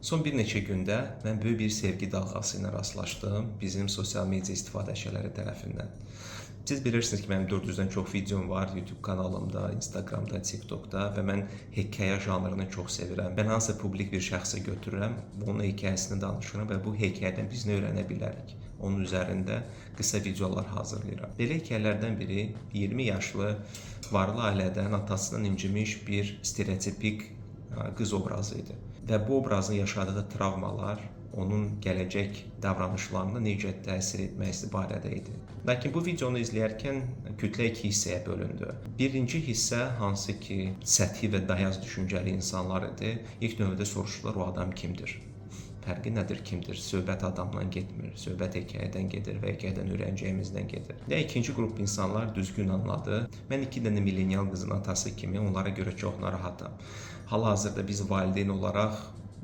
Son bir neçə gündə mən böyük bir sevgi dalğası ilə rastlaşdım bizim sosial media istifadəçiləri tərəfindən. Siz bilirsiniz ki, mənim 400-dən çox videom var YouTube kanalımda, Instagramda, TikTokda və mən hekayə janrını çox sevirəm. Mən hansısa publik bir şəxsi götürürəm, onun hekayəsini danışıram və bu hekayədən biz nə öyrənə bilərik? Onun üzərində qısa videolar hazırlayıram. Belə hekayələrdən biri 20 yaşlı varlı ailədən atasından incimiş bir stereotipik qız obrazı idi. Və bu obrazın yaşadığı travmalar onun gələcək davranışlarına necə təsir etməsi barədə idi. Lakin bu videonu izləyərkən kütlə iki hissəyə bölündü. Birinci hissə hansı ki, səthi və dayaz düşüncəli insanlar idi. İlk növbədə soruşdular, o adam kimdir? Fərqi nədir, kimdir? Söhbət adamdan getmir, söhbət hekayədən gedir və hekayədən öyrənəcəyimizdən gedir. Və ikinci qrup insanlar düzgün anladı. Mən 2 dənə millenial qızın atası kimi onlara görə çox narahatam. Hal-hazırda biz valideyn olaraq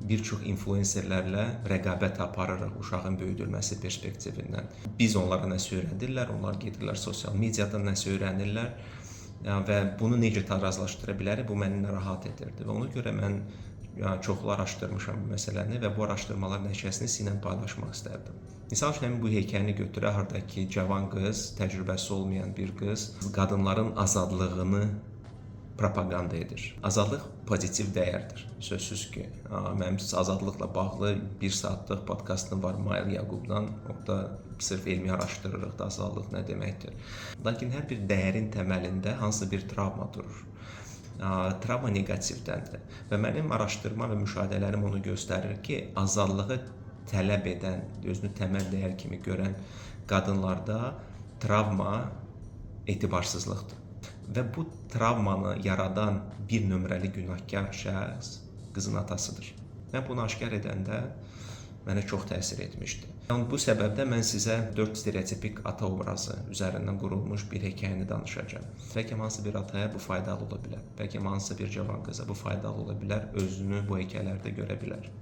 bir çox influencerlərlə rəqabət aparırıq uşağın böyüdülməsi perspektivindən. Biz onlara nəsə öyrədirlər, onlar gedirlər sosial mediadan nəsə öyrənirlər və bunu necə tarazlaşdıra bilərik, bu məni narahat edirdi. Və ona görə mən çoxlu araşdırmışam bu məsələni və bu araşdırmalar nəticəsini sizinlə paylaşmaq istərdim. Misal üçün, bu hekayəni götürək, hardakı cavan qız, təcrübəsi olmayan bir qız, qadınların azadlığını propaganda edir. Azadlıq pozitiv dəyərdir. Sözsüz ki, mənim azadlıqla bağlı 1 saatlıq podkastım var Mayıl Yaqubdan. Orada sırf elmi araşdırırıq da azadlıq nə deməkdir. Lakin hər bir dəyərin təməlində hansı bir travma durur. Travma negativdəndir. Və mənim araşdırma və müşahidələrim onu göstərir ki, azadlığı tələb edən, özünü təməl dəyər kimi görən qadınlarda travma etibarsızlıqdır. Və bu travmanı yaradan bir nömrəli günahkar şəxs qızın atasıdır. Mən bunu aşkar edəndə mənə çox təsir etmişdi. Bu səbəbdən mən sizə 4 stereotipik ata obrazı üzərindən qurulmuş bir hekayəni danışacağam. Bəlkə hansı bir ataya bu faydalı ola bilər. Bəlkə hansı bir cavan qıza bu faydalı ola bilər, özünü bu hekayələrdə görə bilər.